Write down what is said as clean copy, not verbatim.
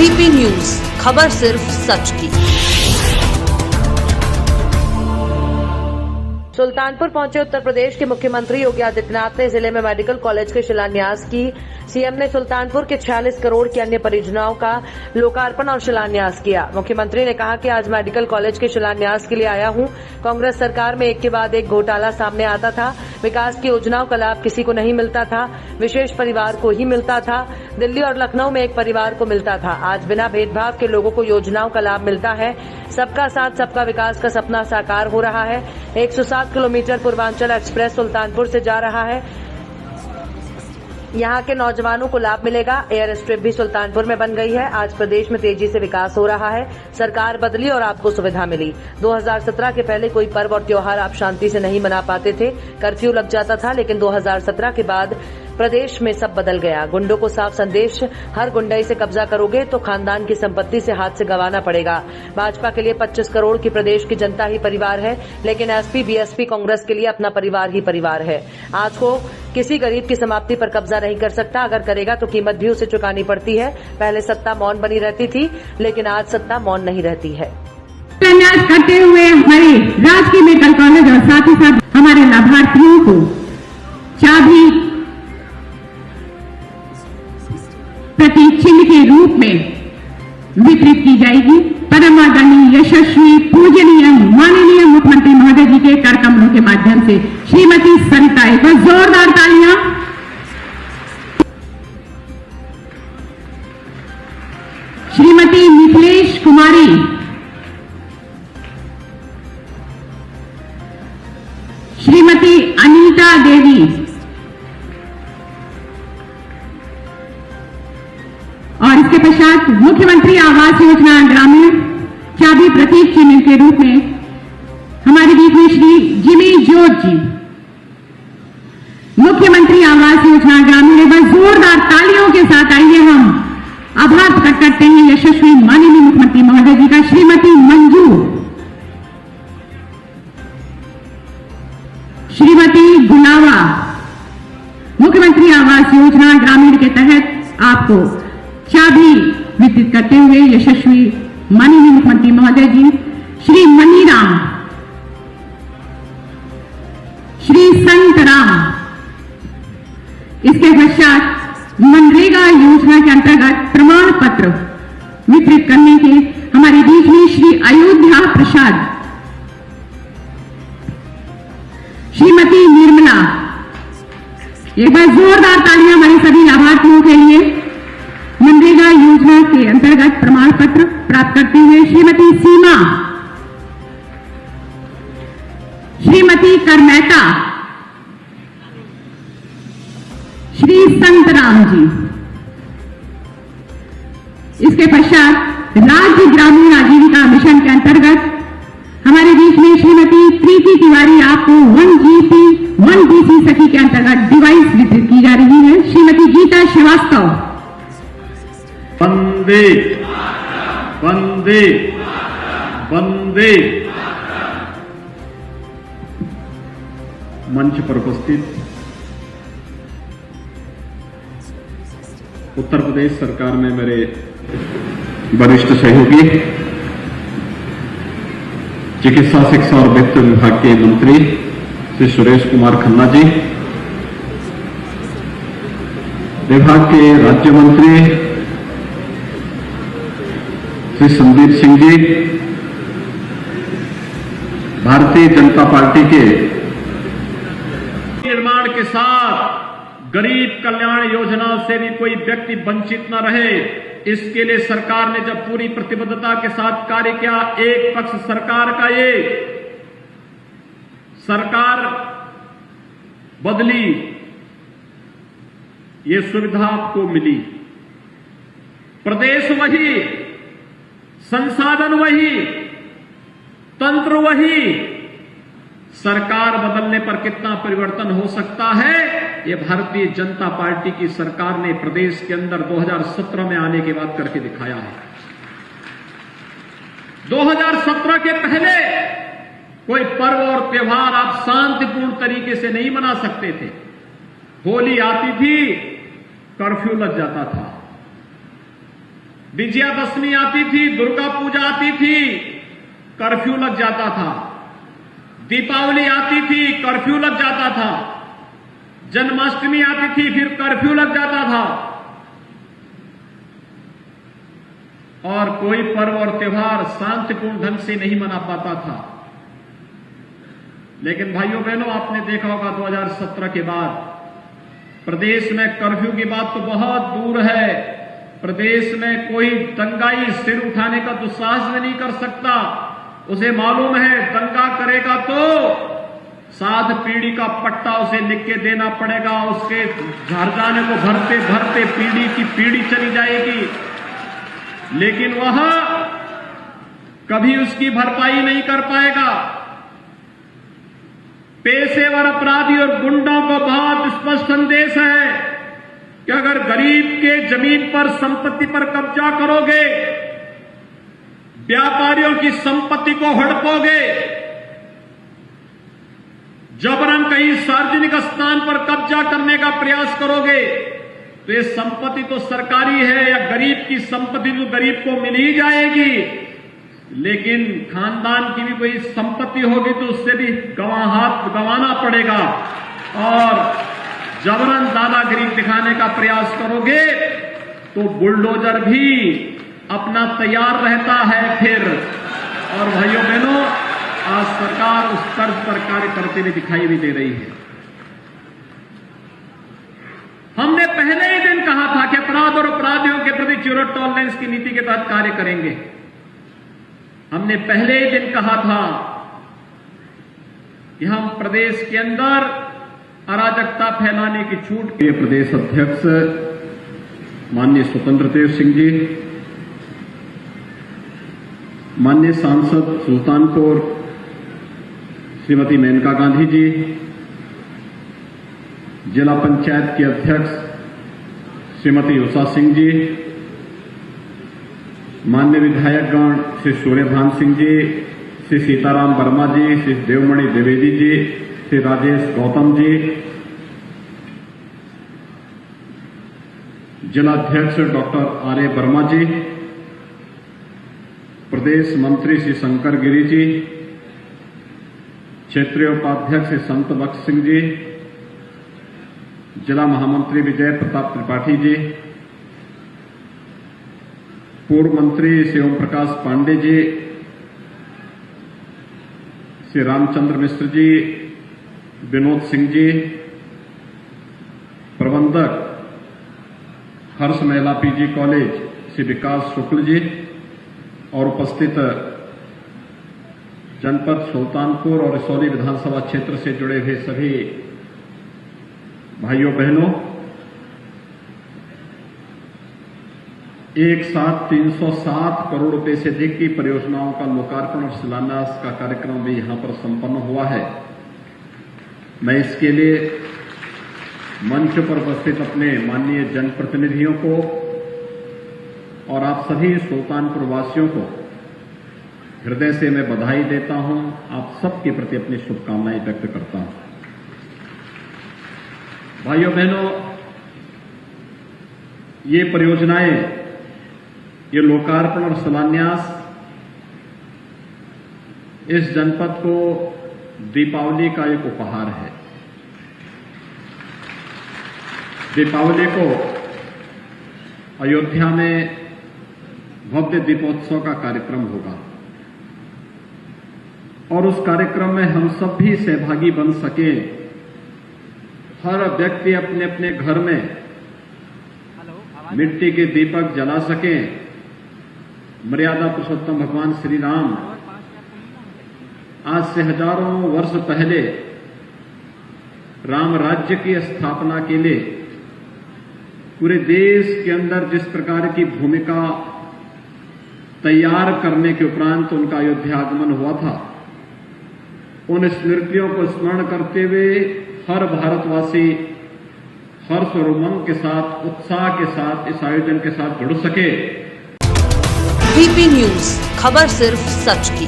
ABP news, खबर सिर्फ सच की। सुल्तानपुर पहुंचे उत्तर प्रदेश के मुख्यमंत्री योगी आदित्यनाथ ने जिले में मेडिकल कॉलेज के शिलान्यास की। सीएम ने सुल्तानपुर के 46 करोड़ की अन्य परियोजनाओं का लोकार्पण और शिलान्यास किया। मुख्यमंत्री ने कहा कि आज मेडिकल कॉलेज के शिलान्यास के लिए आया हूं। कांग्रेस सरकार में एक के बाद एक घोटाला सामने आता था। विकास की योजनाओं का लाभ किसी को नहीं मिलता था, विशेष परिवार को ही मिलता था। दिल्ली और लखनऊ में एक परिवार को मिलता था। आज बिना भेदभाव के लोगों को योजनाओं का लाभ मिलता है। सबका साथ सबका विकास का सपना साकार हो रहा है। 107 किलोमीटर पूर्वांचल एक्सप्रेस सुल्तानपुर से जा रहा है। यहाँ के नौजवानों को लाभ मिलेगा। एयर स्ट्रिप भी सुल्तानपुर में बन गई है। आज प्रदेश में तेजी से विकास हो रहा है। सरकार बदली और आपको सुविधा मिली। 2017 के पहले कोई पर्व और त्योहार आप शांति से नहीं मना पाते थे, कर्फ्यू लग जाता था, लेकिन 2017 के बाद प्रदेश में सब बदल गया। गुंडों को साफ संदेश, हर गुंडई से कब्जा करोगे तो खानदान की संपत्ति से हाथ से गंवाना पड़ेगा। भाजपा के लिए 25 करोड़ की प्रदेश की जनता ही परिवार है, लेकिन एसपी बीएसपी कांग्रेस के लिए अपना परिवार ही परिवार है। आज को किसी गरीब की समाप्ति पर कब्जा नहीं कर सकता। अगर करेगा तो कीमत भी उसे चुकानी पड़ती है। पहले सत्ता मौन बनी रहती थी, लेकिन आज सत्ता मौन नहीं रहती है। शिलान्यास करते हुए हमारे राजकीय मेडिकल कॉलेज और साथ ही साथ हमारे लाभार्थियों को चाबी प्रतीक चिन्ह के रूप में वितरित की जाएगी। परम आदरणीय, यशस्वी, पूजनीय, माननीय मुख्यमंत्री महोदय जी के कर कमलों के माध्यम से श्रीमती सरिता, एक बार जोरदार तालियां। श्रीमती मिथिलेश कुमारी, श्रीमती अनीता देवी और इसके पश्चात मुख्यमंत्री आवास योजना ग्रामीण चाबी प्रतीक चिन्ह के रूप में हमारे बीच में श्री जिमी जॉर्ज जी, मुख्यमंत्री आवास योजना ग्रामीण। एक बार जोरदार तालियों के साथ आइए हम आभार प्रकट करते हैं यशस्वी माननीय मुख्यमंत्री महोदय जी का। श्रीमती मंजू, श्रीमती गुलावा, मुख्यमंत्री आवास योजना ग्रामीण के तहत आपको चाबी वितरित करते हुए यशस्वी माननीय मुख्यमंत्री महोदय जी। श्री मनीराम, श्री संतराम। इसके पश्चात मनरेगा योजना के अंतर्गत प्रमाण पत्र वितरित करने के हमारे बीच में श्री अयोध्या प्रसाद, श्रीमती निर्मला। एक बार जोरदार तालियां हमारे सभी लाभार्थियों के लिए। मनरेगा योजना के अंतर्गत प्रमाण पत्र प्राप्त करते हुए श्रीमती सीमा, श्रीमती करमेता, श्री संतराम जी। इसके पश्चात राज्य ग्रामीण आजीविका मिशन के अंतर्गत हमारे बीच में श्रीमती प्रीति तिवारी, आपको 1GP 1BC सखी के अंतर्गत डिवाइस वितरित की जा रही है। श्रीमती गीता श्रीवास्तव, वंदे वंदे वंदे। मंच पर उपस्थित उत्तर प्रदेश सरकार में मेरे वरिष्ठ सहयोगी, चिकित्सा शिक्षा और वित्त विभाग के मंत्री श्री सुरेश कुमार खन्ना जी, विभाग के राज्य मंत्री श्री संदीप सिंह जी, भारतीय जनता पार्टी के निर्माण के साथ गरीब कल्याण योजना से भी कोई व्यक्ति वंचित न रहे, इसके लिए सरकार ने जब पूरी प्रतिबद्धता के साथ कार्य किया। एक पक्ष सरकार का, ये सरकार बदली, ये सुविधा आपको मिली। प्रदेश वही, संसाधन वही, तंत्र वही, सरकार बदलने पर कितना परिवर्तन हो सकता है, ये भारतीय जनता पार्टी की सरकार ने प्रदेश के अंदर 2017 में आने के बाद करके दिखाया है। 2017 के पहले कोई पर्व और त्योहार आप शांतिपूर्ण तरीके से नहीं मना सकते थे। होली आती थी, कर्फ्यू लग जाता था। विजयादशमी आती थी, दुर्गा पूजा आती थी, कर्फ्यू लग जाता था। दीपावली आती थी, कर्फ्यू लग जाता था। जन्माष्टमी आती थी, फिर कर्फ्यू लग जाता था। और कोई पर्व और त्योहार शांतिपूर्ण ढंग से नहीं मना पाता था। लेकिन भाइयों बहनों, आपने देखा होगा 2017 के बाद प्रदेश में कर्फ्यू की बात तो बहुत दूर है। प्रदेश में कोई दंगाई सिर उठाने का दुस्साहस भी नहीं कर सकता। उसे मालूम है दंगा करेगा तो 7 पीढ़ी का पट्टा उसे लिख के देना पड़ेगा। उसके घर जाने को भरते भरते पीढ़ी की पीढ़ी चली जाएगी, लेकिन वह कभी उसकी भरपाई नहीं कर पाएगा। पेशेवर अपराधी और गुंडों को बहुत स्पष्ट संदेश है कि अगर गरीब के जमीन पर संपत्ति पर कब्जा करोगे, व्यापारियों की संपत्ति को हड़पोगे, जबरन कहीं सार्वजनिक स्थान पर कब्जा करने का प्रयास करोगे, तो ये संपत्ति तो सरकारी है या गरीब की संपत्ति तो गरीब को मिल ही जाएगी, लेकिन खानदान की भी कोई संपत्ति होगी तो उससे भी हाथ गंवाना पड़ेगा। और जबरन दादागिरी दिखाने का प्रयास करोगे तो बुलडोजर भी अपना तैयार रहता है फिर। और भाइयों बहनों, आज सरकार उस तर्ज पर कार्य करते हुए दिखाई भी दे रही है। हमने पहले ही दिन कहा था कि अपराध और अपराधियों के प्रति जीरो टॉलरेंस की नीति के तहत कार्य करेंगे। हमने पहले ही दिन कहा था कि हम प्रदेश के अंदर अराजकता फैलाने की छूट के प्रदेश अध्यक्ष माननीय स्वतंत्र देव सिंह जी, माननीय सांसद सुल्तानपुर श्रीमती मेनका गांधी जी, जिला पंचायत की अध्यक्ष श्रीमती उषा सिंह जी, माननीय विधायकगण श्री सूर्यभान सिंह जी, श्री सीताराम वर्मा जी, श्री देवमणि द्विवेदी जी, श्री राजेश गौतम जी, जिलाध्यक्ष डॉक्टर आर.ए. वर्मा जी, प्रदेश मंत्री श्री शंकर गिरी जी, क्षेत्रीय उपाध्यक्ष श्री संत बख्श सिंह जी, जिला महामंत्री विजय प्रताप त्रिपाठी जी, पूर्व मंत्री श्री ओम प्रकाश पांडे जी, श्री रामचंद्र मिश्र जी, विनोद सिंह जी, प्रबंधक हर्ष महिला पीजी कॉलेज श्री विकास शुक्ल जी और उपस्थित जनपद सुल्तानपुर और इसौली विधानसभा क्षेत्र से जुड़े हुए सभी भाइयों बहनों, एक साथ 307 करोड़ रुपए से अधिक की परियोजनाओं का लोकार्पण और शिलान्यास का कार्यक्रम भी यहां पर संपन्न हुआ है। मैं इसके लिए मंच पर उपस्थित अपने माननीय जनप्रतिनिधियों को और आप सभी सुल्तानपुर वासियों को हृदय से मैं बधाई देता हूं। आप सबके प्रति अपनी शुभकामनाएं व्यक्त करता हूं। भाइयों बहनों, ये परियोजनाएं, ये लोकार्पण और शिलान्यास इस जनपद को दीपावली का एक उपहार है। दीपावली को अयोध्या में भव्य दीपोत्सव का कार्यक्रम होगा और उस कार्यक्रम में हम सब भी सहभागी बन सके। हर व्यक्ति अपने अपने घर में मिट्टी के दीपक जला सके। मर्यादा पुरुषोत्तम भगवान श्री राम आज से हजारों वर्ष पहले राम राज्य की स्थापना के लिए पूरे देश के अंदर जिस प्रकार की भूमिका तैयार करने के उपरांत उनका अयोध्या आगमन हुआ था, उन स्मृतियों को स्मरण करते हुए हर भारतवासी हर्ष और उमंग के साथ, उत्साह के साथ इस आयोजन के साथ जुड़ सके। वीपी न्यूज, खबर सिर्फ सच की।